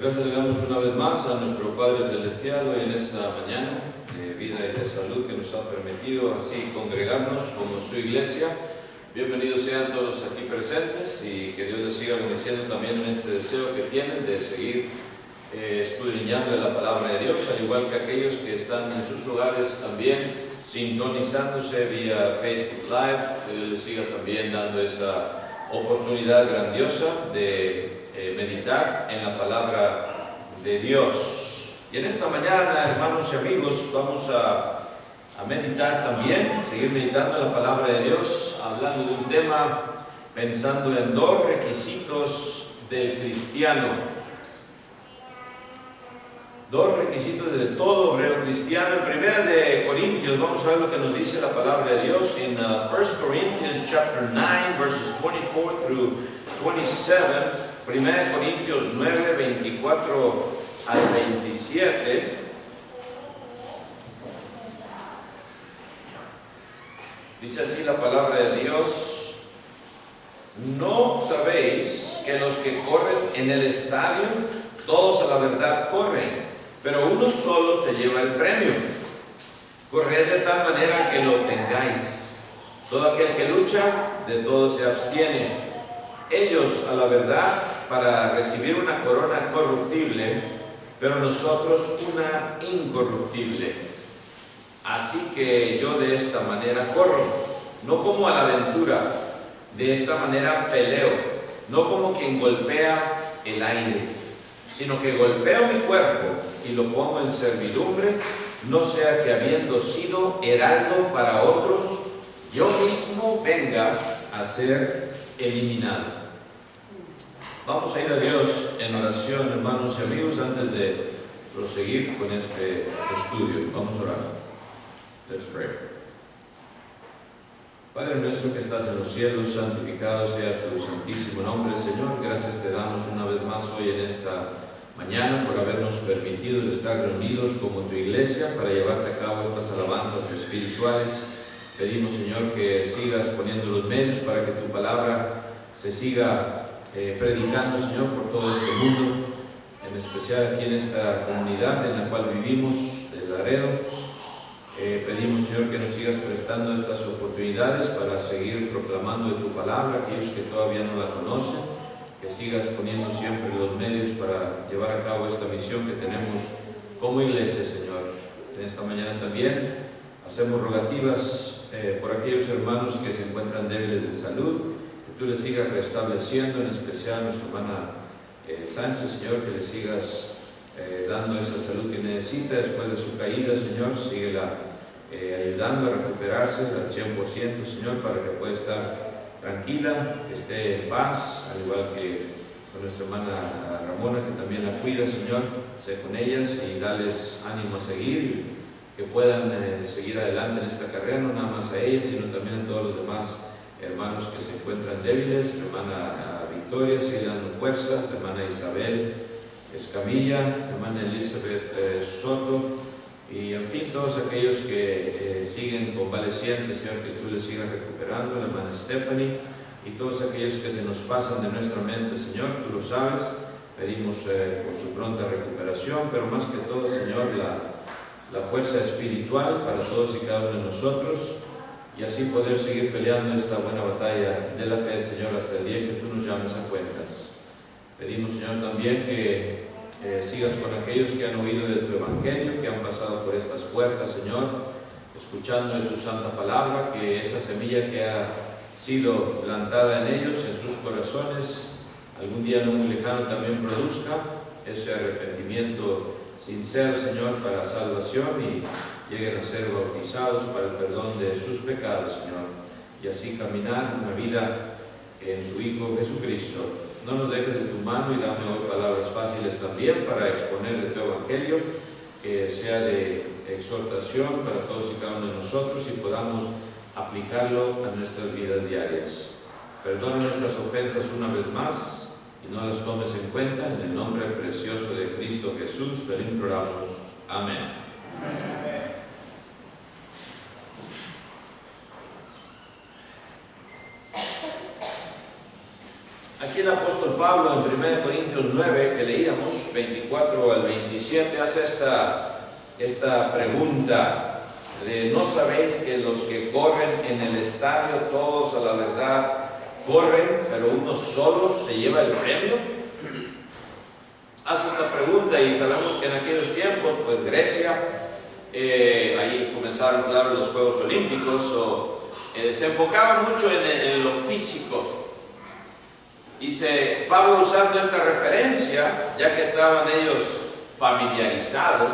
Gracias le damos una vez más a nuestro Padre Celestial hoy en esta mañana de vida y de salud que nos ha permitido así congregarnos como su iglesia. Bienvenidos sean todos aquí presentes y que Dios les siga bendiciendo también en este deseo que tienen de seguir escudriñando la palabra de Dios, al igual que aquellos que están en sus hogares también sintonizándose vía Facebook Live. Que Dios les siga también dando esa oportunidad grandiosa de meditar en la palabra de Dios. Y en esta mañana, hermanos y amigos, vamos a meditar también, seguir meditando en la palabra de Dios, hablando de un tema, pensando en dos requisitos del cristiano. Dos requisitos de todo obrero cristiano. En Primera de Corintios, vamos a ver lo que nos dice la palabra de Dios en 1 Corinthians chapter 9, verses 24 through 27. 1 Corintios 9, 24 al 27. Dice así la palabra de Dios: ¿no sabéis que los que corren en el estadio, todos a la verdad corren, pero uno solo se lleva el premio? Corred de tal manera que lo tengáis. Todo aquel que lucha, de todo se abstiene. Ellos a la verdad para recibir una corona corruptible, pero nosotros una incorruptible. Así que yo de esta manera corro, no como a la aventura, de esta manera peleo, no como quien golpea el aire, sino que golpeo mi cuerpo y lo pongo en servidumbre, no sea que habiendo sido heraldo para otros, yo mismo venga a ser eliminado. Vamos a ir a Dios en oración, hermanos y amigos, antes de proseguir con este estudio. Vamos a orar. Let's pray. Padre nuestro que estás en los cielos, santificado sea tu santísimo nombre, Señor. Gracias te damos una vez más hoy en esta mañana por habernos permitido estar reunidos como tu iglesia para llevarte a cabo estas alabanzas espirituales. Pedimos, Señor, que sigas poniendo los medios para que tu palabra se siga predicando, Señor, por todo este mundo, en especial aquí en esta comunidad en la cual vivimos, de Laredo. Pedimos, Señor, que nos sigas prestando estas oportunidades para seguir proclamando de tu palabra a aquellos que todavía no la conocen, que sigas poniendo siempre los medios para llevar a cabo esta misión que tenemos como iglesia, Señor. En esta mañana también hacemos rogativas por aquellos hermanos que se encuentran débiles de salud, que tú les sigas restableciendo, en especial a nuestra hermana Sánchez, Señor, que le sigas dando esa salud que necesita después de su caída, Señor. Síguela ayudando a recuperarse al 100%, Señor, para que pueda estar tranquila, que esté en paz, al igual que con nuestra hermana Ramona, que también la cuida, Señor. Sé con ellas y dales ánimo a seguir, que puedan seguir adelante en esta carrera, no nada más a ellas, sino también a todos los demás hermanos que se encuentran débiles. La hermana Victoria, sigue dando fuerzas, la hermana Isabel Escamilla, la hermana Elizabeth Soto, y en fin, todos aquellos que siguen convalecientes, Señor, que tú les sigas recuperando, la hermana Stephanie, y todos aquellos que se nos pasan de nuestra mente, Señor, tú lo sabes. Pedimos por su pronta recuperación, pero más que todo, Señor, la fuerza espiritual para todos y cada uno de nosotros, y así poder seguir peleando esta buena batalla de la fe, Señor, hasta el día que tú nos llames a cuentas. Pedimos, Señor, también que sigas con aquellos que han oído de tu evangelio, que han pasado por estas puertas, Señor, escuchando de tu santa palabra, que esa semilla que ha sido plantada en ellos, en sus corazones, algún día no muy lejano también produzca ese arrepentimiento sincero, Señor, para salvación, y lleguen a ser bautizados para el perdón de sus pecados, Señor, y así caminar una vida en tu Hijo Jesucristo. No nos dejes de tu mano y dame hoy palabras fáciles también para exponer de tu evangelio, que sea de exhortación para todos y cada uno de nosotros y podamos aplicarlo a nuestras vidas diarias. Perdona nuestras ofensas una vez más y no las tomes en cuenta. En el nombre precioso de Cristo Jesús te lo imploramos. Amén. Aquí el apóstol Pablo en 1 Corintios 9, que leíamos, 24 al 27, hace esta pregunta de: ¿no sabéis que los que corren en el estadio, todos a la verdad corren, pero uno solo se lleva el premio? Hace esta pregunta, y sabemos que en aquellos tiempos, pues Grecia, ahí comenzaron, claro, los Juegos Olímpicos, se enfocaba mucho en lo físico. Y Pablo, usando esta referencia, ya que estaban ellos familiarizados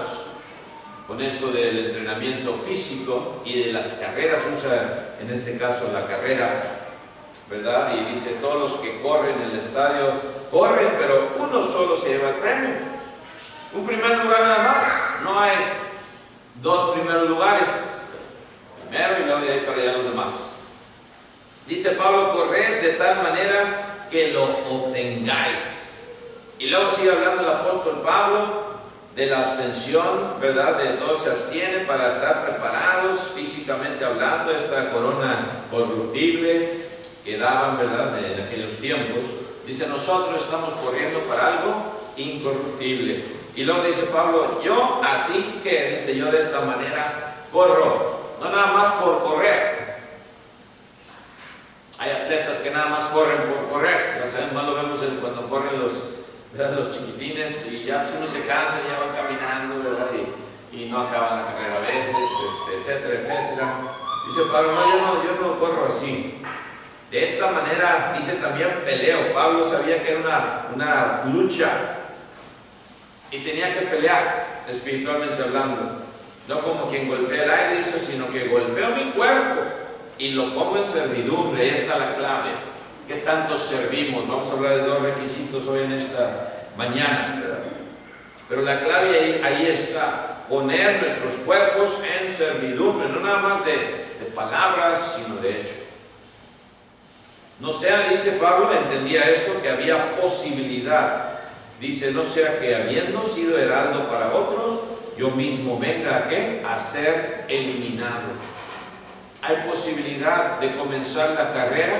con esto del entrenamiento físico y de las carreras, usa en este caso la carrera, ¿verdad? Y dice: todos los que corren en el estadio corren, pero uno solo se lleva el premio. Un primer lugar nada más, no hay dos primeros lugares, primero y luego de ahí para allá los demás. Dice Pablo: corred de tal manera que lo obtengáis. Y luego sigue hablando el apóstol Pablo de la abstención, ¿verdad? De todos se abstienen para estar preparados físicamente hablando, esta corona corruptible que daban, ¿verdad?, en aquellos tiempos. Dice: nosotros estamos corriendo para algo incorruptible. Y luego dice Pablo: yo así que, dice, yo de esta manera corro, no nada más por correr. Hay atletas que nada más corren por correr, ya sabemos, más lo vemos cuando corren los chiquitines, y ya si uno se cansa, ya van caminando, ¿verdad? Y no acaban la carrera a veces, etcétera, etcétera. Dice Pablo: no, yo no corro así. De esta manera, dice, también peleo. Pablo sabía que era una lucha y tenía que pelear espiritualmente hablando, no como quien golpea el aire, dice, sino que golpeo mi cuerpo y lo pongo en servidumbre. Ahí está la clave. ¿Qué tanto servimos? Vamos a hablar de dos requisitos hoy en esta mañana, ¿verdad? Pero la clave ahí está: poner nuestros cuerpos en servidumbre, no nada más de palabras, sino de hecho. No sea, dice Pablo, entendía esto, que había posibilidad. Dice: no sea que habiendo sido heraldo para otros, yo mismo venga ¿a qué? A ser eliminado. Hay posibilidad de comenzar la carrera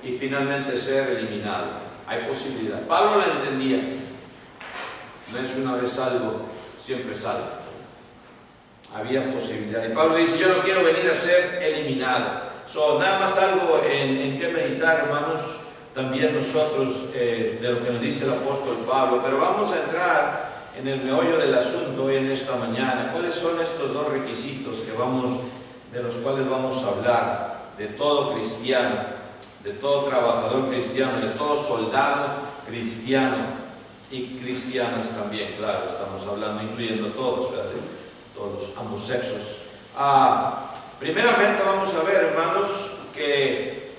y finalmente ser eliminado. Hay posibilidad. Pablo la entendía. No es una vez salvo, siempre salvo. Había posibilidad. Y Pablo dice: yo no quiero venir a ser eliminado. Nada más algo en que meditar, hermanos, también nosotros, de lo que nos dice el apóstol Pablo. Pero vamos a entrar en el meollo del asunto hoy en esta mañana. ¿Cuáles son estos dos requisitos de los cuales vamos a hablar? De todo cristiano, de todo trabajador cristiano, de todo soldado cristiano y cristianas también, claro, estamos hablando incluyendo todos, ¿verdad? Todos, ambos sexos. Primeramente vamos a ver, hermanos, que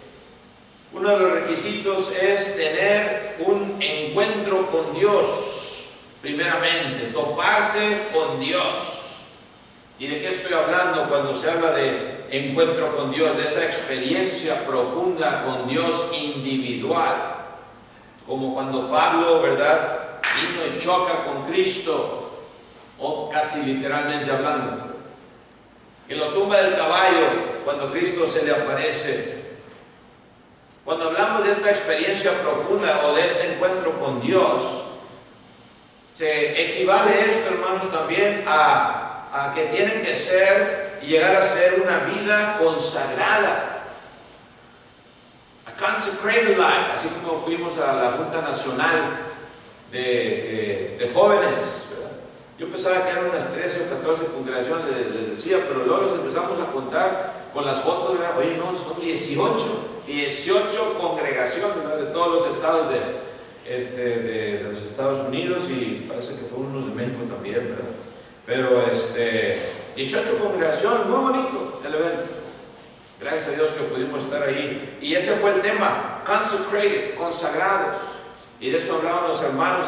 uno de los requisitos es tener un encuentro con Dios. Primeramente, toparte con Dios. ¿Y de qué estoy hablando cuando se habla de encuentro con Dios? De esa experiencia profunda con Dios individual. Como cuando Pablo, ¿verdad?, vino y choca con Cristo, o casi literalmente hablando, que lo tumba del caballo cuando Cristo se le aparece. Cuando hablamos de esta experiencia profunda o de este encuentro con Dios, se equivale esto, hermanos, también a que tiene que ser y llegar a ser una vida consagrada, a consecrated life, así como fuimos a la Junta Nacional de Jóvenes, ¿verdad? Yo pensaba que eran unas 13 o 14 congregaciones, les decía, pero luego los empezamos a contar con las fotos, ¿verdad? Oye, no, son 18 congregaciones, ¿verdad?, de todos los estados de los Estados Unidos, y parece que fueron unos de México también, ¿verdad? Pero 18 congregaciones, muy bonito el evento. Gracias a Dios que pudimos estar ahí. Y ese fue el tema, consecrated, consagrados. Y de eso hablaban los hermanos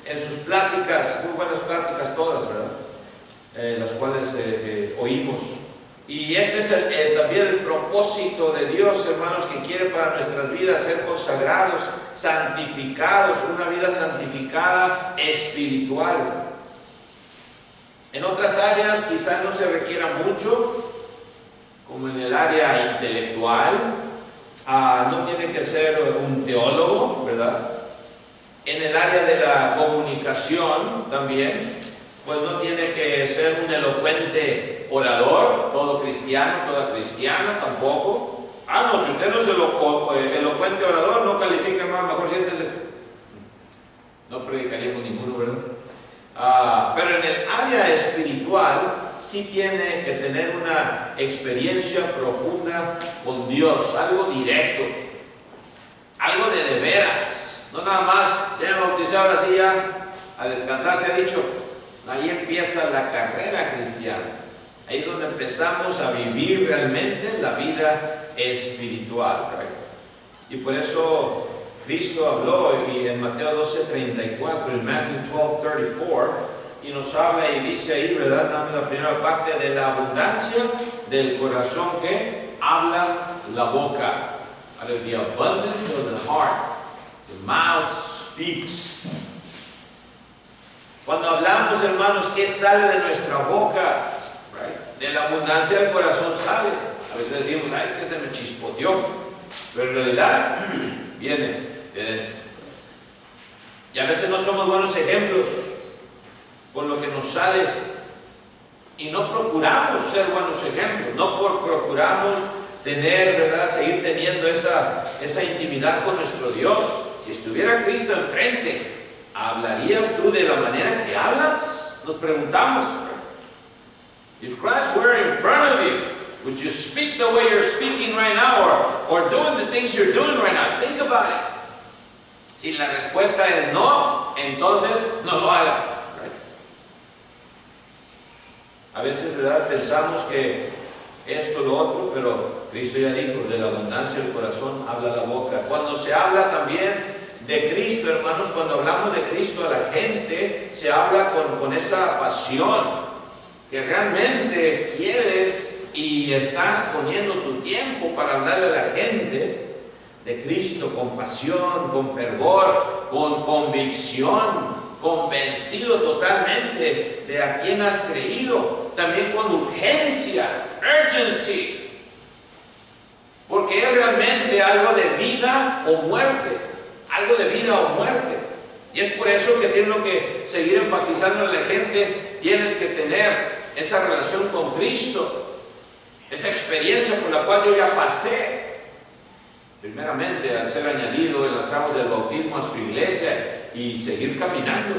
en sus pláticas, muy buenas pláticas todas, ¿verdad? Las cuales oímos. Y este es también el propósito de Dios, hermanos, que quiere para nuestras vidas: ser consagrados, santificados, una vida santificada espiritual. En otras áreas quizás no se requiera mucho, como en el área intelectual, no tiene que ser un teólogo, ¿verdad? En el área de la comunicación también, pues no tiene que ser un elocuente orador, todo cristiano, toda cristiana tampoco. No, si usted no es elocuente orador, no califica, más, mejor siéntese. No predicaríamos ninguno, ¿verdad? Pero en el área espiritual sí tiene que tener una experiencia profunda con Dios, algo directo, algo de veras, no nada más, ya me bauticé, ahora sí ya a descansar, se ha dicho. Ahí empieza la carrera cristiana, ahí es donde empezamos a vivir realmente la vida espiritual, ¿correcto? Y por eso Cristo habló y en Mateo 12:34, en Matthew 12:34, y nos habla y dice ahí, ¿verdad? Dame la primera parte, de la abundancia del corazón que habla la boca. Out of the abundance of the heart, the mouth speaks. Cuando hablamos, hermanos, ¿qué sale de nuestra boca? Right? De la abundancia del corazón sale. A veces decimos, es que se me chispoteó, pero en realidad viene de dentro. Y a veces no somos buenos ejemplos por lo que nos sale, y no procuramos ser buenos ejemplos, no procuramos tener, ¿verdad?, seguir teniendo esa intimidad con nuestro Dios. Si estuviera Cristo enfrente, ¿hablarías tú de la manera que hablas? Nos preguntamos. If Christ were in front of you, would you speak the way you're speaking right now, or doing the things you're doing right now? Think about it. Si la respuesta es no, entonces no lo hagas. A veces, ¿verdad?, pensamos que esto, lo otro, pero Cristo ya dijo, de la abundancia del corazón habla la boca. Cuando se habla también de Cristo, hermanos, cuando hablamos de Cristo a la gente, se habla con esa pasión, que realmente quieres y estás poniendo tu tiempo para hablarle a la gente de Cristo con pasión, con fervor, con convicción, convencido totalmente de a quién has creído, también con urgencia, urgency, porque es realmente algo de vida o muerte, algo de vida o muerte. Y es por eso que tengo que seguir enfatizando a la gente, tienes que tener esa relación con Cristo, esa experiencia por la cual yo ya pasé, primeramente al ser añadido en las aguas del bautismo a su iglesia, y seguir caminando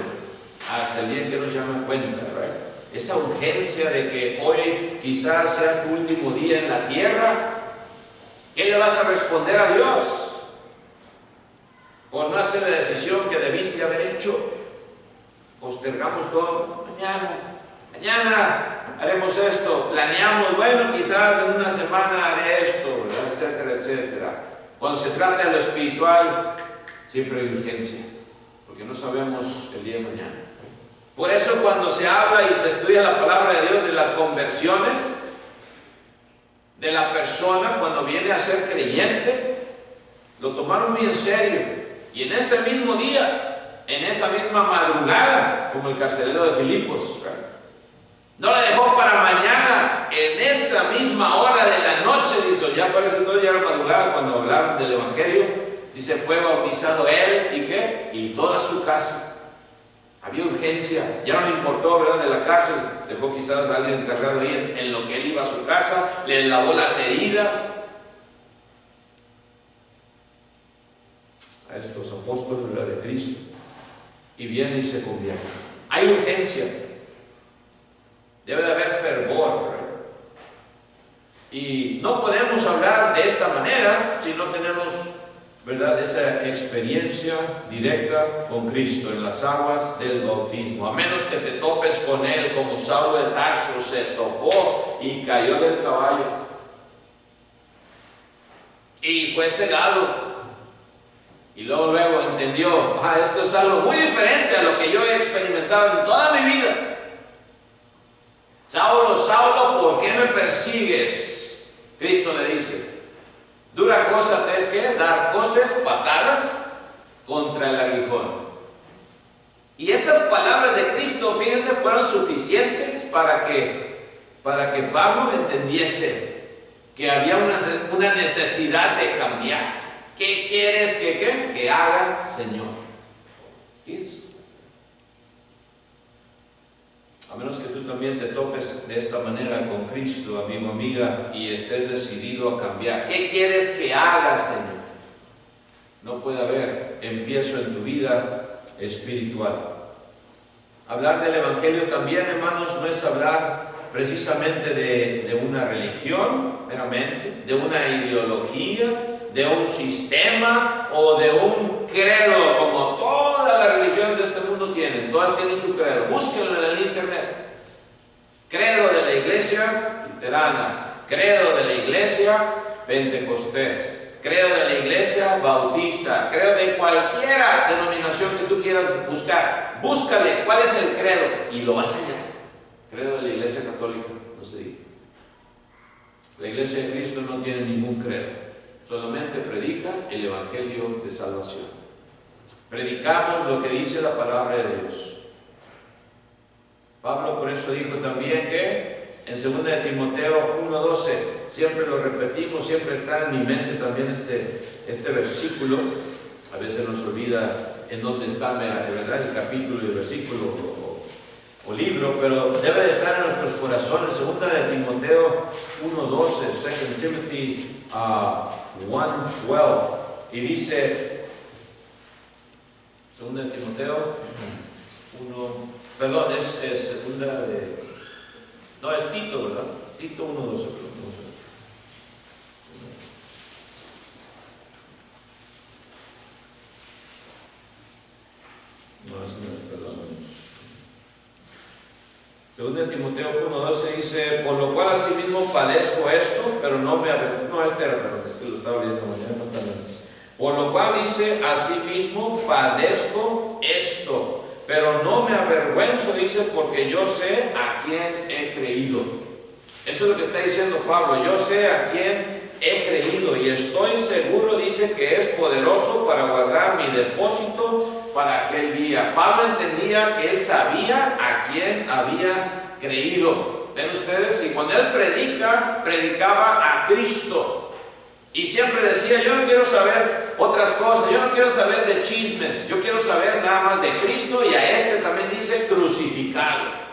hasta el día en que nos llamen cuenta, ¿verdad? Esa urgencia de que hoy quizás sea tu último día en la tierra. ¿Qué le vas a responder a Dios por no hacer la decisión que debiste haber hecho? Postergamos todo. Mañana haremos esto, planeamos, bueno, quizás en una semana haré esto, ¿verdad?, etcétera, etcétera. Cuando se trata de lo espiritual, siempre hay urgencia, porque no sabemos el día de mañana. Por eso cuando se habla y se estudia la palabra de Dios de las conversiones de la persona cuando viene a ser creyente, lo tomaron muy en serio, y en ese mismo día, en esa misma madrugada, como el carcelero de Filipos, no la dejó para mañana, en esa misma hora de la noche, dice, ya parece todo, ya era madrugada cuando hablaron del Evangelio. Dice, fue bautizado él, ¿y qué? Y toda su casa. Había urgencia, ya no le importó, ¿verdad?, de la cárcel. Dejó quizás a alguien encargado ahí en lo que él iba a su casa, le lavó las heridas a estos apóstoles, ¿verdad?, de Cristo. Y viene y se convierte. Hay urgencia, debe de haber fervor, ¿verdad? Y no podemos hablar de esta manera si no tenemos, ¿verdad?, esa experiencia directa con Cristo en las aguas del bautismo. A menos que te topes con Él como Saulo de Tarso se topó y cayó del caballo y fue cegado, y luego entendió, esto es algo muy diferente a lo que yo he experimentado en toda mi vida. Saulo, Saulo, ¿por qué me persigues? Cristo le dice, dura cosa te es que dar cosas, patadas contra el aguijón. Y esas palabras de Cristo, fíjense, fueron suficientes para que Pablo entendiese que había una necesidad de cambiar. ¿Qué quieres que haga, Señor? Fíjense. A menos que tú también te topes de esta manera con Cristo, amigo, amiga, y estés decidido a cambiar. ¿Qué quieres que haga, Señor? No puede haber empiezo en tu vida espiritual. Hablar del Evangelio también, hermanos, no es hablar precisamente de una religión, meramente, de una ideología, de un sistema o de un credo, como todas las religiones de este mundo tienen. Todas tienen su credo. Búsquenlo en el internet. Credo de la iglesia luterana, credo de la iglesia pentecostés, credo de la iglesia bautista, credo de cualquiera denominación que tú quieras buscar. Búscale cuál es el credo y lo vas a hallar. Credo de la iglesia católica, no se diga. La iglesia de Cristo no tiene ningún credo, solamente predica el evangelio de salvación. Predicamos lo que dice la palabra de Dios. Pablo por eso dijo también que en 2 de Timoteo 1:12, siempre lo repetimos, siempre está en mi mente también este versículo. A veces nos olvida en dónde está, ¿verdad?, el capítulo y el versículo o libro, pero debe de estar en nuestros corazones. 2 de Timoteo 1:12, 2 Timothy 1:12, y dice, 2 de Timoteo 1, perdón, es segunda de, no, es Tito, ¿verdad? Tito 1:12, Segunda de Timoteo 1:12 dice, por lo cual asimismo padezco esto, pero no me avergüenzo. No, es que lo estaba leyendo mañana, no tan antes. Por lo cual dice, asimismo padezco esto, pero no me avergüenzo, dice, porque yo sé a quién he creído. Eso es lo que está diciendo Pablo. Yo sé a quién he creído y estoy seguro, dice, que es poderoso para guardar mi depósito para aquel día. Pablo entendía que él sabía a quién había creído. ¿Ven ustedes? Y cuando él predicaba a Cristo. Y siempre decía, yo no quiero saber otras cosas, yo no quiero saber de chismes, yo quiero saber nada más de Cristo, y a este también dice crucificado.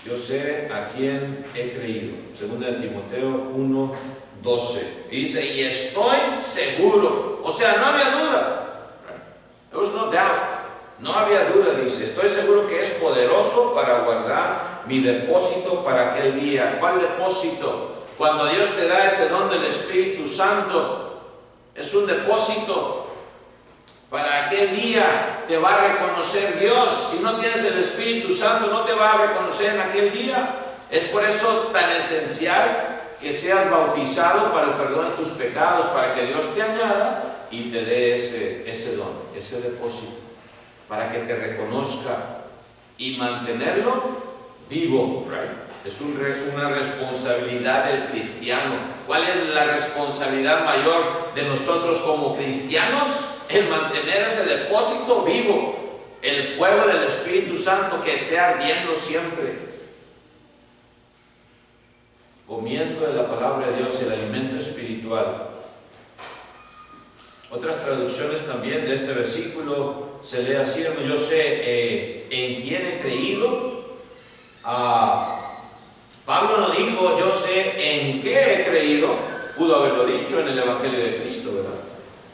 Yo sé a quién he creído. 2 de Timoteo 1:12. Y dice, y estoy seguro. O sea, no había duda. There was no doubt. No había duda, dice. Estoy seguro que es poderoso para guardar mi depósito para aquel día. ¿Cuál depósito? Cuando Dios te da ese don del Espíritu Santo, es un depósito. Para aquel día te va a reconocer Dios. Si no tienes el Espíritu Santo, no te va a reconocer en aquel día. Es por eso tan esencial que seas bautizado para el perdón de tus pecados, para que Dios te añada y te dé ese don, ese depósito, para que te reconozca y mantenerlo vivo. Es una responsabilidad del cristiano. ¿Cuál es la responsabilidad mayor de nosotros como cristianos? El mantener ese depósito vivo, el fuego del Espíritu Santo que esté ardiendo siempre, comiendo de la palabra de Dios, el alimento espiritual. Otras traducciones también de este versículo se lee así: yo sé en quién he creído. Pablo no dijo yo sé en qué he creído, pudo haberlo dicho en el Evangelio de Cristo, ¿verdad?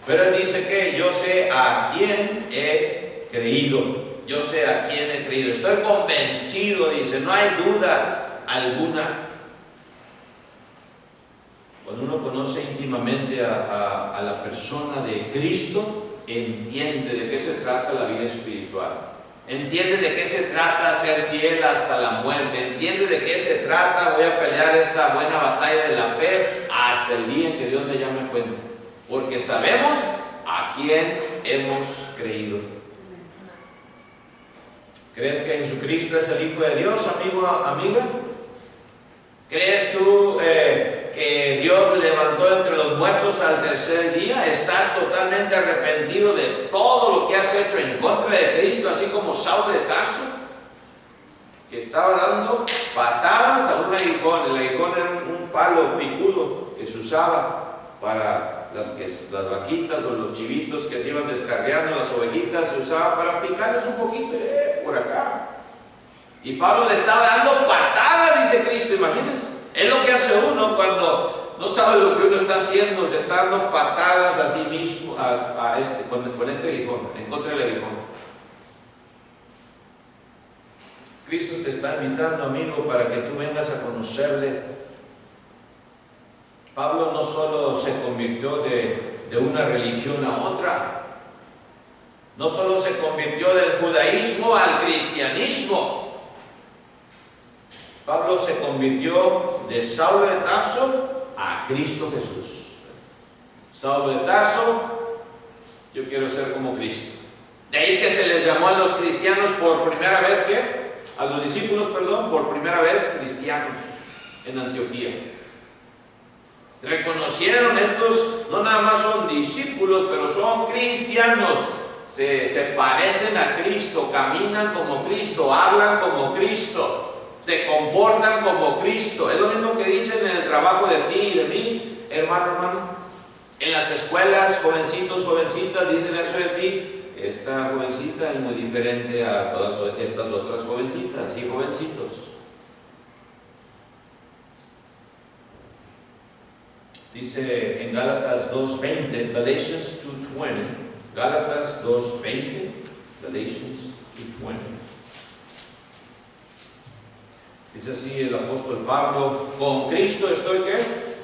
Pero él dice que yo sé a quién he creído. Yo sé a quién he creído. Estoy convencido, dice, no hay duda alguna. Cuando uno conoce íntimamente a la persona de Cristo, entiende de qué se trata la vida espiritual. Entiende de qué se trata ser fiel hasta la muerte. Entiende de qué se trata, voy a pelear esta buena batalla de la fe hasta el día en que Dios me llame a cuenta. Porque sabemos a quién hemos creído. ¿Crees que Jesucristo es el Hijo de Dios, amigo, amiga? ¿Crees tú que Dios le levantó entre los muertos al tercer día? ¿Estás totalmente arrepentido de todo lo que has hecho en contra de Cristo, así como Saulo de Tarso, que estaba dando patadas a un aguijón. El aguijón era un palo picudo que se usaba para las vaquitas o los chivitos que se iban descarriando, las ovejitas, se usaba para picarles un poquito por acá. Y Pablo le estaba dando patadas, dice Cristo, imagínense. Es lo que hace uno cuando no sabe lo que uno está haciendo, se está dando patadas a sí mismo, con este aguijón, en contra del aguijón. Cristo te está invitando, amigo, para que tú vengas a conocerle. Pablo no solo se convirtió de una religión a otra, no solo se convirtió del judaísmo al cristianismo. Pablo se convirtió de Saulo de Tarso a Cristo Jesús. Saulo de Tarso, yo quiero ser como Cristo. De ahí que se les llamó a los cristianos por primera vez, a los discípulos, perdón, por primera vez cristianos en Antioquía. Reconocieron estos, no nada más son discípulos, pero son cristianos. Se parecen a Cristo, caminan como Cristo, hablan como Cristo, se comportan como Cristo. Es lo mismo que dicen en el trabajo de ti y de mí, hermano. En las escuelas, jovencitos, jovencitas, dicen eso de ti. Esta jovencita es muy diferente a todas estas otras jovencitas y jovencitos. Dice en Gálatas 2:20, Galatians 2:20, Gálatas 2:20, Galatians 2:20. Dice así el apóstol Pablo: con Cristo estoy ¿qué?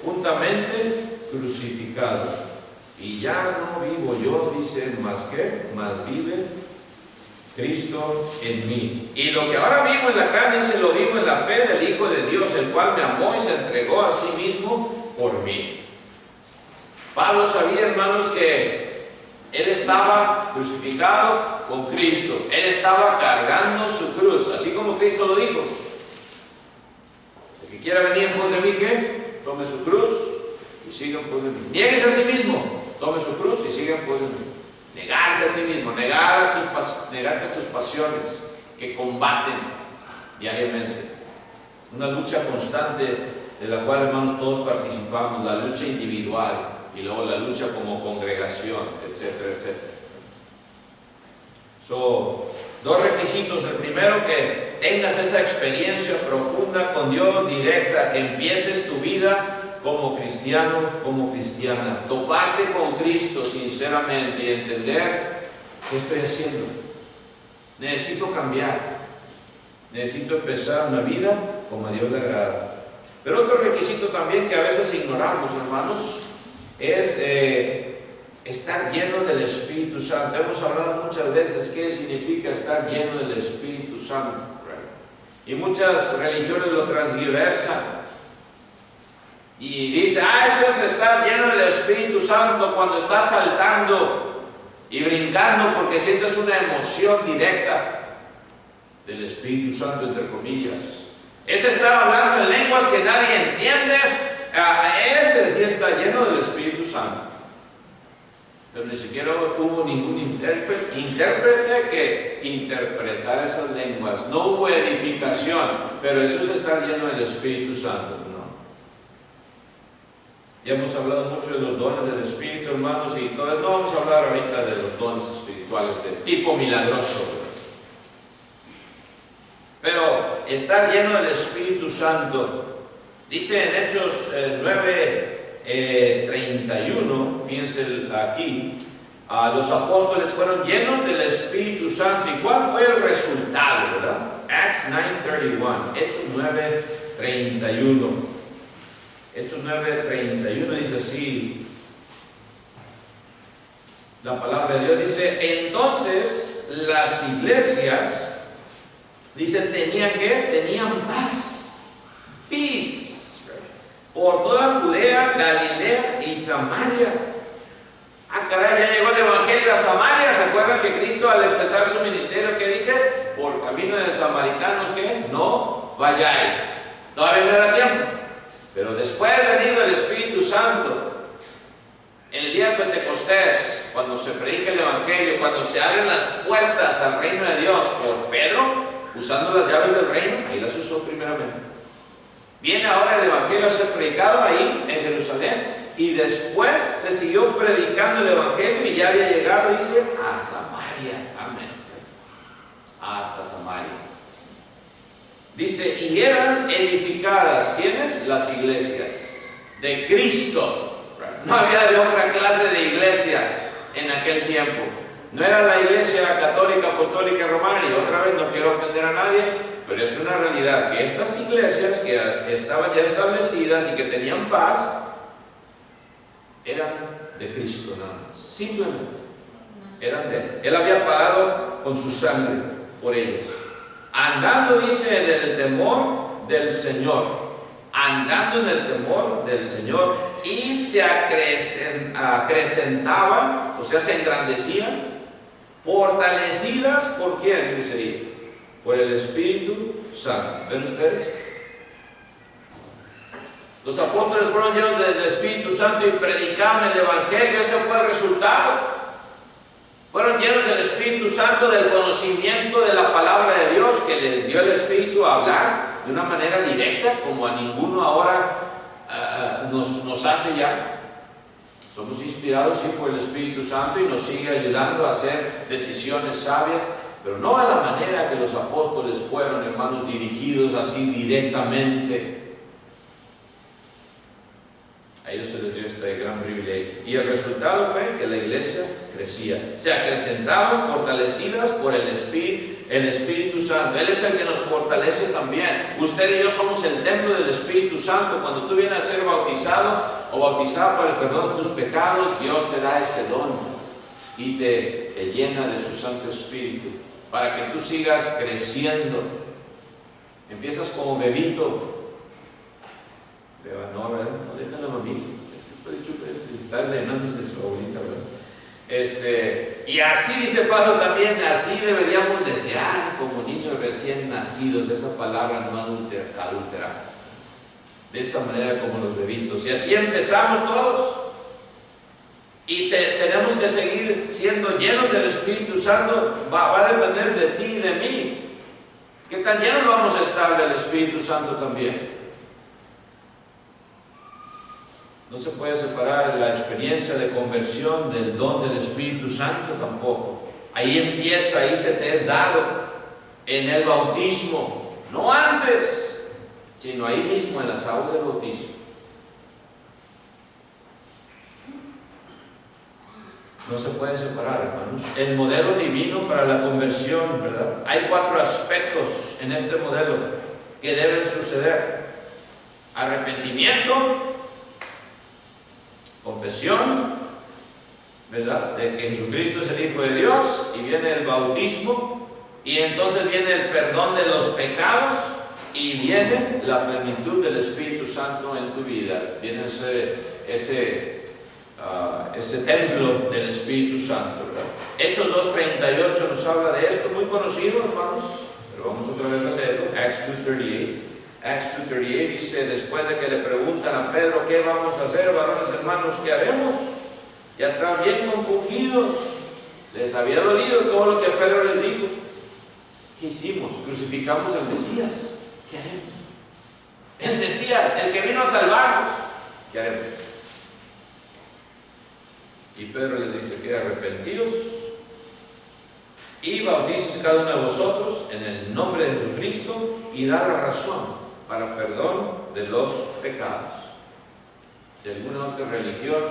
Juntamente crucificado. Y ya no vivo yo, dice, más vive Cristo en mí. Y lo que ahora vivo en la carne, dice, lo vivo en la fe del Hijo de Dios, el cual me amó y se entregó a sí mismo por mí. Pablo sabía, hermanos, que él estaba crucificado con Cristo. Él estaba cargando su cruz, así como Cristo lo dijo. El que quiera venir en pos de mí, ¿qué? Tome su cruz y siga en pos de mí. Niéguese a sí mismo. Tome su cruz y sigan por él. Negarte a ti mismo, negarte a tus pasiones que combaten diariamente. Una lucha constante de la cual, hermanos, todos participamos, la lucha individual y luego la lucha como congregación, etcétera, etcétera. Dos requisitos. El primero, que tengas esa experiencia profunda con Dios, directa, que empieces tu vida como cristiano, como cristiana, toparte con Cristo sinceramente y entender qué estoy haciendo. Necesito cambiar, necesito empezar una vida como a Dios le agrada. Pero otro requisito también que a veces ignoramos, hermanos, es estar lleno del Espíritu Santo. Hemos hablado muchas veces qué significa estar lleno del Espíritu Santo, y muchas religiones lo transgiversan y dice, esto es estar lleno del Espíritu Santo cuando estás saltando y brincando porque sientes una emoción directa del Espíritu Santo, entre comillas. Es estar hablando en lenguas que nadie entiende. Ese sí está lleno del Espíritu Santo. Pero ni siquiera hubo ningún intérprete que interpretara esas lenguas. No hubo edificación, pero eso es estar lleno del Espíritu Santo. Ya hemos hablado mucho de los dones del Espíritu, hermanos, y entonces no vamos a hablar ahorita de los dones espirituales de tipo milagroso. Pero estar lleno del Espíritu Santo, dice en Hechos 9:31, fíjense aquí, los apóstoles fueron llenos del Espíritu Santo. ¿Y cuál fue el resultado, verdad? Acts 9:31, Hechos 9:31. Hechos 9:31 dice así, la palabra de Dios dice: entonces las iglesias, dice, tenían paz, peace, por toda Judea, Galilea y Samaria. Caray, ya llegó el Evangelio a Samaria. ¿Se acuerdan que Cristo, al empezar su ministerio, qué dice? Por camino de samaritanos, ¿qué? No vayáis. Todavía no era tiempo. Pero después venido el Espíritu Santo, el día de Pentecostés, cuando se predica el Evangelio, cuando se abren las puertas al reino de Dios por Pedro, usando las llaves del reino, ahí las usó primeramente. Viene ahora el Evangelio a ser predicado ahí en Jerusalén, y después se siguió predicando el Evangelio y ya había llegado, dice, a Samaria. Amén. Hasta Samaria. Dice, y eran edificadas, ¿quiénes? Las iglesias de Cristo. No había de otra clase de iglesia en aquel tiempo. No era la iglesia católica, apostólica, romana, y otra vez no quiero ofender a nadie, pero es una realidad que estas iglesias que estaban ya establecidas y que tenían paz, eran de Cristo nada más. Simplemente eran de Él. Él había pagado con su sangre por ellos. Andando, dice, en el temor del Señor. Andando en el temor del Señor. Y se acrecentaban, o sea, se engrandecían, fortalecidas por quién, dice ahí, por el Espíritu Santo. ¿Ven ustedes? Los apóstoles fueron llenos del Espíritu Santo y predicaban el Evangelio. Ese fue el resultado. Fueron llenos del Espíritu Santo, del conocimiento de la palabra de Dios, que les dio el Espíritu a hablar de una manera directa, como a ninguno ahora nos hace ya. Somos inspirados, sí, por el Espíritu Santo, y nos sigue ayudando a hacer decisiones sabias, pero no a la manera que los apóstoles fueron, hermanos, dirigidos así directamente. A ellos se les dio este gran privilegio. Y el resultado fue que la iglesia crecía. Se acrecentaban, fortalecidas por el Espíritu Santo. Él es el que nos fortalece también. Usted y yo somos el templo del Espíritu Santo. Cuando tú vienes a ser bautizado o bautizado para el perdón de tus pecados, Dios te da ese don y te llena de su Santo Espíritu para que tú sigas creciendo. Empiezas como bebito. No, ¿verdad? No, déjalo, mamita. Está desayunándose de su abuelita, ¿verdad? Y así dice Pablo también, así deberíamos desear como niños recién nacidos, esa palabra no adulterada. De esa manera como los bebitos. Y así empezamos todos. Y tenemos que seguir siendo llenos del Espíritu Santo. Va a depender de ti y de mí. ¿Qué tan llenos vamos a estar del Espíritu Santo también? No se puede separar la experiencia de conversión del don del Espíritu Santo tampoco. Ahí empieza, ahí se te es dado, en el bautismo, no antes, sino ahí mismo en las aguas del bautismo. No se puede separar, hermanos. El modelo divino para la conversión, ¿verdad? Hay 4 aspectos en este modelo que deben suceder: arrepentimiento, confesión, ¿verdad?, de que Jesucristo es el Hijo de Dios, y viene el bautismo, y entonces viene el perdón de los pecados, y viene la plenitud del Espíritu Santo en tu vida. Viene ese templo del Espíritu Santo, ¿verdad? Hechos 2:38 nos habla de esto, muy conocido, hermanos, pero vamos otra vez a leerlo. Acts 2:38. Acts 2:38 dice, después de que le preguntan a Pedro, ¿qué vamos a hacer, varones hermanos? ¿Qué haremos? Ya están bien compungidos. Les había dolido todo lo que Pedro les dijo. ¿Qué hicimos? Crucificamos al Mesías. ¿Qué haremos? El Mesías, el que vino a salvarnos. ¿Qué haremos? Y Pedro les dice que arrepentidos y bautícense cada uno de vosotros en el nombre de Jesucristo y da la razón para perdón de los pecados. Si alguna otra religión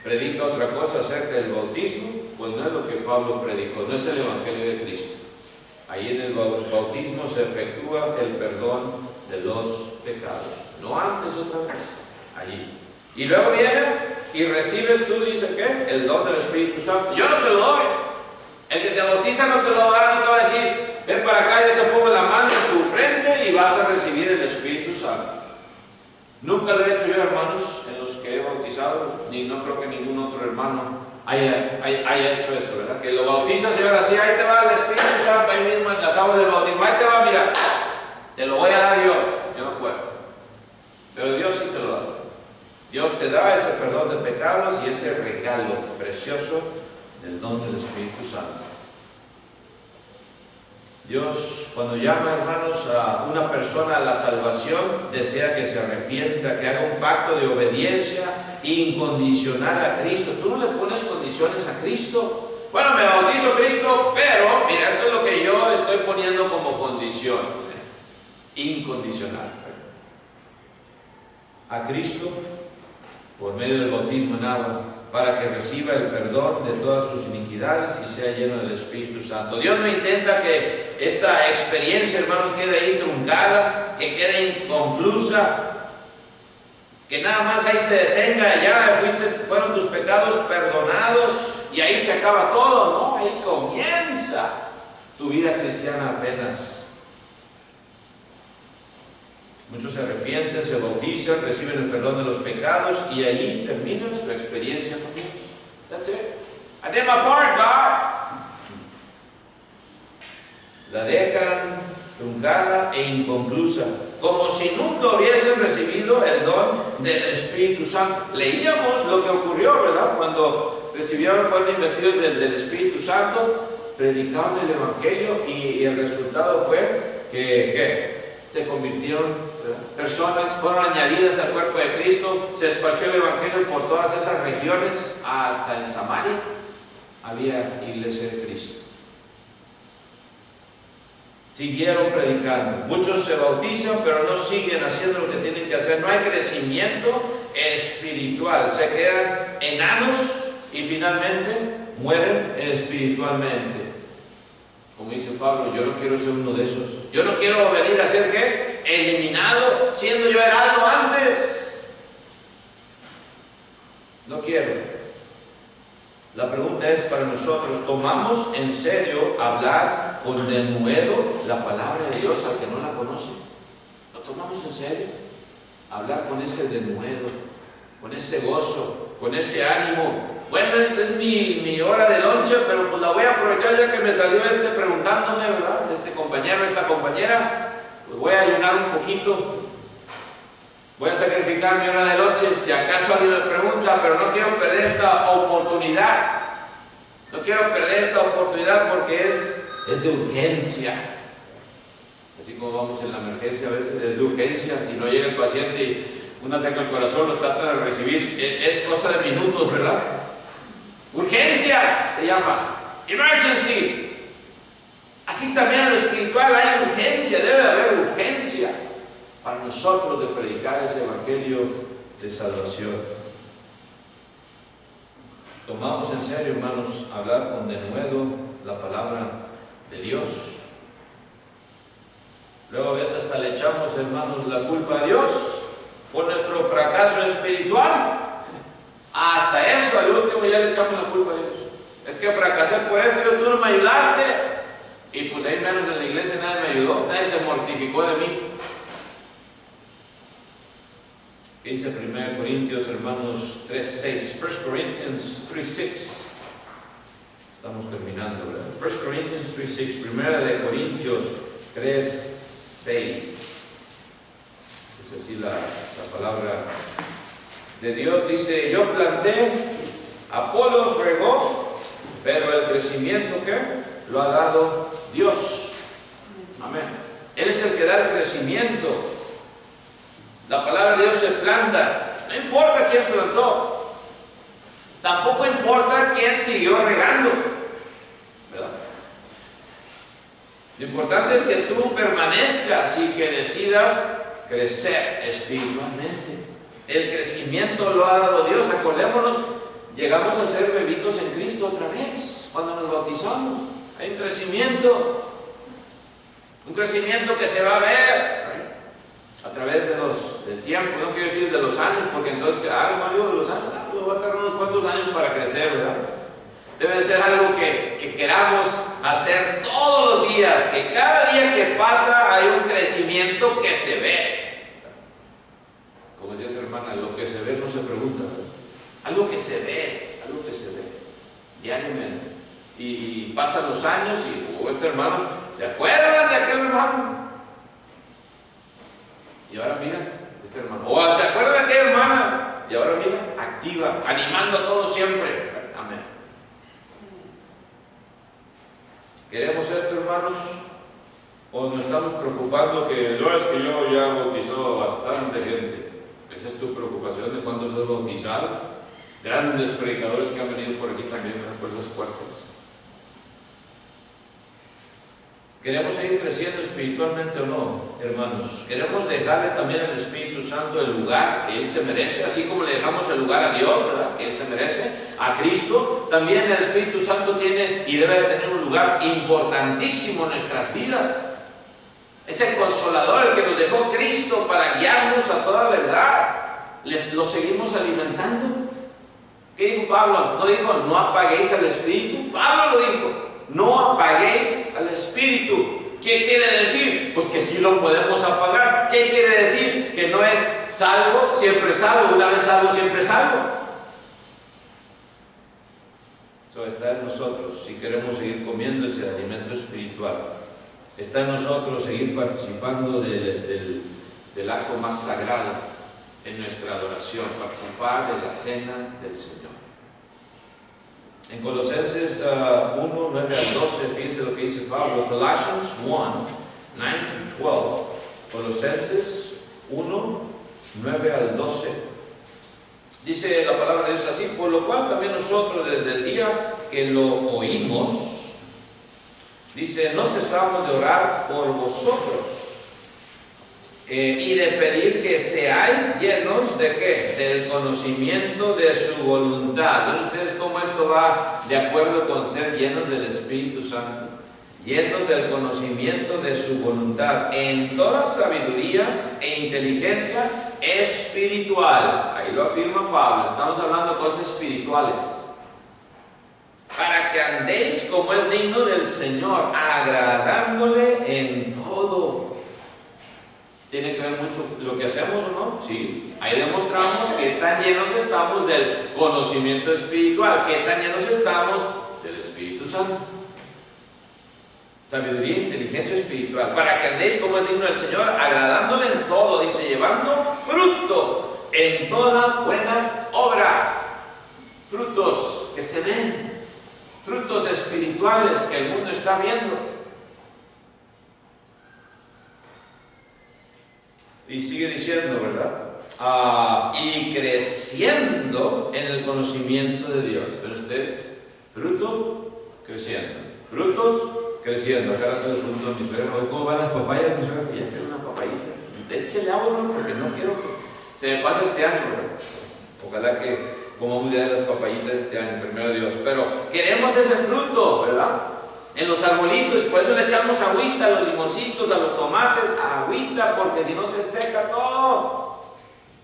predica otra cosa acerca del bautismo, pues no es lo que Pablo predicó, no es el Evangelio de Cristo. Ahí en el bautismo se efectúa el perdón de los pecados, no antes otra vez, allí. Y luego viene y recibes tú, dice ¿qué? El don del Espíritu Santo. Yo no te lo doy. El que te bautiza no te lo da, no te va a decir, ven para acá, yo te pongo la mano en tu frente y vas a recibir el Espíritu Santo. Nunca lo he hecho yo, hermanos, en los que he bautizado, ni no creo que ningún otro hermano haya hecho eso, ¿verdad? Que lo bautizas y ahora sí, ahí te va el Espíritu Santo, ahí mismo en las aguas del bautismo, ahí te va, mira, te lo voy a dar yo no puedo. Pero Dios sí te lo da. Dios te da ese perdón de pecados y ese regalo precioso del don del Espíritu Santo. Dios, cuando llama, hermanos, a una persona a la salvación, desea que se arrepienta, que haga un pacto de obediencia incondicional a Cristo. Tú no le pones condiciones a Cristo. Bueno, me bautizo Cristo, pero mira, esto es lo que yo estoy poniendo como condición. Incondicional. A Cristo, por medio del bautismo en agua, para que reciba el perdón de todas sus iniquidades y sea lleno del Espíritu Santo. Dios no intenta que esta experiencia, hermanos, quede ahí truncada, que quede inconclusa, que nada más ahí se detenga, ya fueron tus pecados perdonados y ahí se acaba todo, ¿no? Ahí comienza tu vida cristiana apenas. Muchos se arrepienten, se bautizan, reciben el perdón de los pecados y allí termina su experiencia con Dios. That's it. I did my part, God. La dejan truncada e inconclusa, como si nunca hubiesen recibido el don del Espíritu Santo. Leíamos lo que ocurrió, ¿verdad? Cuando fueron investidos del Espíritu Santo, predicaron el Evangelio y el resultado fue que se convirtieron personas, fueron añadidas al cuerpo de Cristo, se esparció el Evangelio por todas esas regiones, hasta en Samaria había iglesia de Cristo. Siguieron predicando, muchos se bautizan pero no siguen haciendo lo que tienen que hacer, no hay crecimiento espiritual, se quedan enanos y finalmente mueren espiritualmente. Como dice Pablo, yo no quiero ser uno de esos. Yo no quiero venir a ser ¿qué? Eliminado, siendo yo era algo antes. No quiero. La pregunta es para nosotros, ¿tomamos en serio hablar con denuedo la palabra de Dios al que no la conoce? ¿Lo tomamos en serio? Hablar con ese denuedo, con ese gozo, con ese ánimo. Bueno, esa es mi hora de lonche, pero pues la voy a aprovechar ya que me salió preguntándome, ¿verdad? Este compañero, esta compañera, pues voy a ayunar un poquito, voy a sacrificar mi hora de lonche, si acaso alguien me pregunta, pero no quiero perder esta oportunidad, no quiero perder esta oportunidad porque es de urgencia. Así como vamos en la emergencia a veces, es de urgencia, si no llega el paciente y un ataque al corazón lo tratan de recibir, es cosa de minutos, ¿verdad? Urgencias se llama, emergency. Así también en lo espiritual hay urgencia, debe haber urgencia para nosotros de predicar ese evangelio de salvación. Tomamos en serio, hermanos, hablar con denuedo la palabra de Dios. Luego a veces hasta le echamos, hermanos, la culpa a Dios por nuestro fracaso espiritual. Hasta eso, al último ya le echamos la culpa a Dios. Es que fracasé por esto, Dios, tú no me ayudaste. Y pues ahí menos en la iglesia nadie me ayudó, nadie se mortificó de mí. ¿Qué dice 1 Corintios, hermanos, 3:6? 1 Corinthians 3:6. Estamos terminando, ¿verdad? 1 Corinthians 3:6. 1 Corintios 3:6. Es así la palabra de Dios. Dice, yo planté, Apolos regó, pero el crecimiento, ¿qué? Lo ha dado Dios. Amén. Él es el que da el crecimiento. La palabra de Dios se planta. No importa quién plantó. Tampoco importa quién siguió regando, ¿verdad? Lo importante es que tú permanezcas y que decidas crecer espiritualmente. El crecimiento lo ha dado Dios. Acordémonos, llegamos a ser bebitos en Cristo otra vez cuando nos bautizamos. Hay un crecimiento que se va a ver a través del tiempo. No quiero decir de los años, porque entonces, no digo de los años, va a tardar unos cuantos años para crecer, ¿verdad? Debe ser algo que queramos hacer todos los días, que cada día que pasa hay un crecimiento que se ve. Como decía esa hermana, lo que se ve no se pregunta, ¿verdad? Algo que se ve diariamente. Y pasan los años y este hermano, ¿se acuerdan de aquel hermano? Y ahora mira, este hermano. O ¿se acuerdan de aquella hermana? Y ahora mira, activa, animando a todos siempre. Amén. ¿Queremos esto, hermanos? O nos estamos preocupando que no es que yo ya bautizó a bastante gente. Esa es tu preocupación de cuántos has bautizado. Grandes predicadores que han venido por aquí también, por esas puertas. ¿Queremos seguir creciendo espiritualmente o no, hermanos? ¿Queremos dejarle también al Espíritu Santo el lugar que Él se merece? Así como le dejamos el lugar a Dios, ¿verdad?, que Él se merece, a Cristo, también el Espíritu Santo tiene y debe de tener un lugar importantísimo en nuestras vidas. Es el Consolador, el que nos dejó Cristo para guiarnos a toda verdad. ¿Lo seguimos alimentando? ¿Qué dijo Pablo? No dijo, no apaguéis al Espíritu. Pablo lo dijo, no apaguéis al Espíritu. ¿Qué quiere decir? Pues que sí lo podemos apagar. ¿Qué quiere decir? Que no es salvo, siempre salvo. Una vez salvo, siempre salvo. Eso está en nosotros si queremos seguir comiendo ese alimento espiritual. Está en nosotros seguir participando del acto más sagrado en nuestra adoración, participar de la cena del Señor. En Colosenses 1, 9 al 12, fíjense lo que dice Pablo. Colossians 1, 9 to 12. Colosenses 1, 9 al 12. Dice la palabra de Dios así: por lo cual también nosotros desde el día que lo oímos, dice, no cesamos de orar por vosotros y de pedir que seáis llenos de ¿qué? Del conocimiento de su voluntad. ¿Ven ustedes cómo esto va de acuerdo con ser llenos del Espíritu Santo? Llenos del conocimiento de su voluntad, en toda sabiduría e inteligencia espiritual. Ahí lo afirma Pablo, estamos hablando de cosas espirituales. Para que andéis como es digno del Señor, agradándole en todo. ¿Tiene que ver mucho lo que hacemos o no? Sí. Ahí demostramos que tan llenos estamos del conocimiento espiritual, que tan llenos estamos del Espíritu Santo. Sabiduría e inteligencia espiritual. Para que andéis como es digno del Señor, agradándole en todo, dice, llevando fruto en toda buena obra. Frutos que se ven, frutos espirituales que el mundo está viendo. Y sigue diciendo, ¿verdad? Y creciendo en el conocimiento de Dios. ¿Ven ustedes? Fruto, creciendo. Frutos, creciendo. Acá todos los frutos de mi suegra. ¿Cómo van las papayas? Mi suegra, ya quiero una papayita. Échale agua, ¿no? Porque no quiero que se me pase este año, ¿verdad? Ojalá que comamos ya las papayitas este año, primero Dios. Pero queremos ese fruto, ¿verdad? En los arbolitos, por eso le echamos agüita a los limoncitos, a los tomates, agüita, porque si no se seca todo.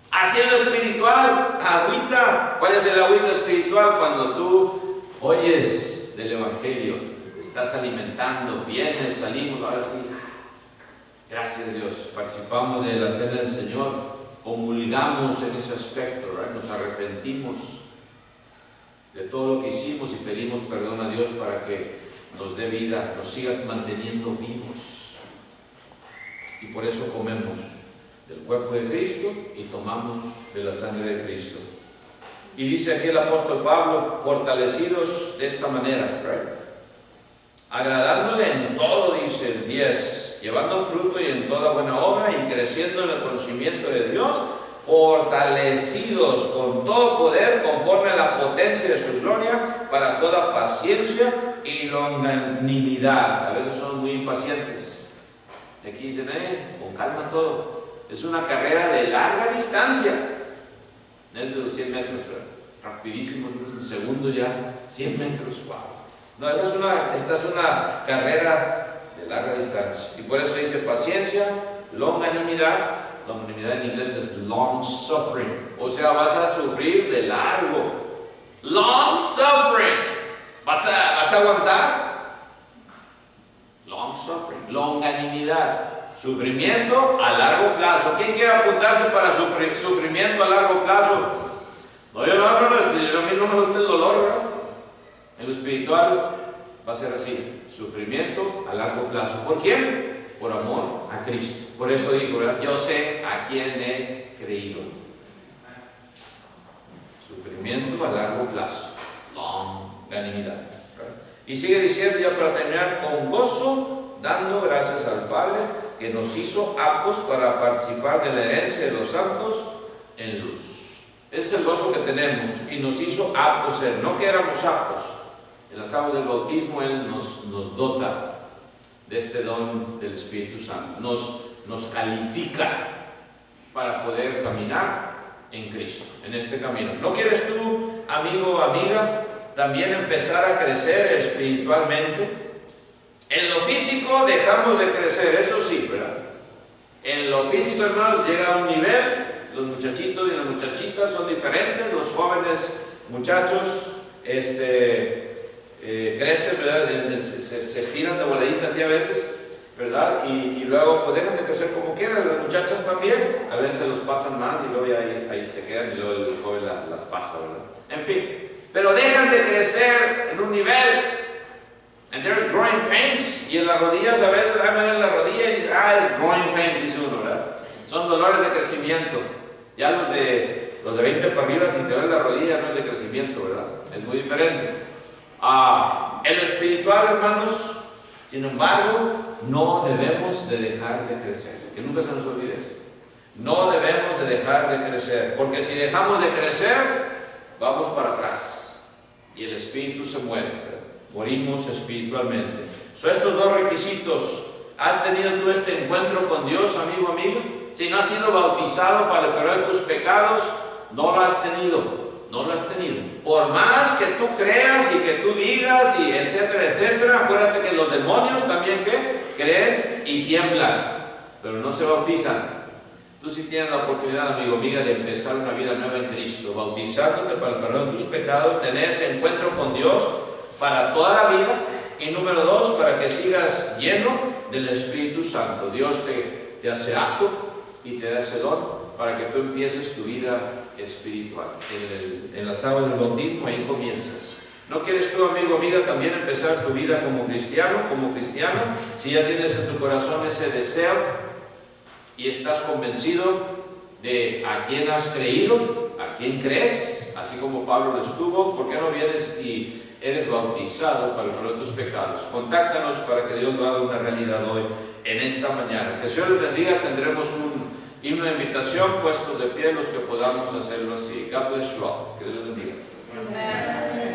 Así es lo espiritual, agüita. ¿Cuál es el agüita espiritual? Cuando tú oyes del Evangelio, te estás alimentando, vienes, salimos, ahora sí. Gracias Dios, participamos de la cena del Señor, comulgamos en ese aspecto, ¿verdad? Nos arrepentimos de todo lo que hicimos y pedimos perdón a Dios para que nos dé vida, nos siga manteniendo vivos. Y por eso comemos del cuerpo de Cristo y tomamos de la sangre de Cristo. Y dice aquí el apóstol Pablo, fortalecidos de esta manera, ¿right? Agradándole en todo, dice el 10, llevando fruto y en toda buena obra y creciendo en el conocimiento de Dios, fortalecidos con todo poder conforme a la potencia de su gloria para toda paciencia y longanimidad. A veces son muy impacientes. Aquí dicen, con calma todo. Es una carrera de larga distancia. No es de los 100 metros, pero rapidísimo, en segundos ya, 100 metros, wow. No, esta es una carrera de larga distancia. Y por eso dice paciencia, longanimidad. Longanimidad en inglés es long suffering. O sea, vas a sufrir de largo. Long suffering. ¿Vas a aguantar? Long suffering. Longanimidad. Sufrimiento a largo plazo. ¿Quién quiere apuntarse para sufrimiento a largo plazo? No, yo no, a mí no me gusta el dolor, ¿verdad? En lo espiritual va a ser así. Sufrimiento a largo plazo. ¿Por quién? Por amor a Cristo. Por eso digo, ¿verdad? Yo sé a quién he creído. Sufrimiento a largo plazo. Longanimidad. Y sigue diciendo ya para terminar, con gozo dando gracias al Padre que nos hizo aptos para participar de la herencia de los santos en luz. Ese es el gozo que tenemos, y nos hizo aptos ser, no que éramos aptos. En las aguas del bautismo Él nos dota de este don del Espíritu Santo, nos califica para poder caminar en Cristo, en este camino. ¿No quieres tú, amigo o amiga, también empezar a crecer espiritualmente? En lo físico dejamos de crecer, eso sí, ¿verdad? En lo físico, hermanos, llega a un nivel, los muchachitos y las muchachitas son diferentes, los jóvenes muchachos crecen, ¿verdad? Se estiran de voladitas y a veces, ¿verdad? Y luego pues dejan de crecer como quieran. Las muchachas también, a veces los pasan más y luego ahí se quedan y luego el joven las pasa, ¿verdad? En fin, pero dejan de crecer en un nivel. And there's growing pains, y en las rodillas a veces, me duele la rodilla y dice, es growing pains, dice uno, ¿verdad? Son dolores de crecimiento. Ya los de 20 para arriba, si te duele la rodilla no es de crecimiento, ¿verdad? Es muy diferente. En lo espiritual, hermanos, sin embargo, no debemos de dejar de crecer. Que nunca se nos olvide esto. No debemos de dejar de crecer, porque si dejamos de crecer, vamos para atrás y el espíritu se muere, ¿verdad? Morimos espiritualmente. Son estos dos requisitos. ¿Has tenido tú este encuentro con Dios, amigo, amigo? Si no has sido bautizado para el perdón de tus pecados, no lo has tenido. No lo has tenido. Por más que tú creas y que tú digas, y etcétera, etcétera, acuérdate que los demonios también creen y tiemblan, pero no se bautizan. Tú sí tienes la oportunidad, amigo, amiga, de empezar una vida nueva en Cristo, bautizándote para el perdón de tus pecados, tener ese encuentro con Dios para toda la vida, y número 2, para que sigas lleno del Espíritu Santo. Dios te hace apto y te da ese don para que tú empieces tu vida espiritual. En las aguas del bautismo, ahí comienzas. ¿No quieres tú, amigo, amiga, también empezar tu vida como cristiano, si ya tienes en tu corazón ese deseo y estás convencido de a quién has creído, a quién crees, así como Pablo lo estuvo? ¿Por qué no vienes y eres bautizado para el perdón de tus pecados? Contáctanos para que Dios lo haga una realidad hoy, en esta mañana. Que el Señor les bendiga. Tendremos un himno de invitación, puestos de pie los que podamos hacerlo así. God bless you all. Que Dios les bendiga. Amen.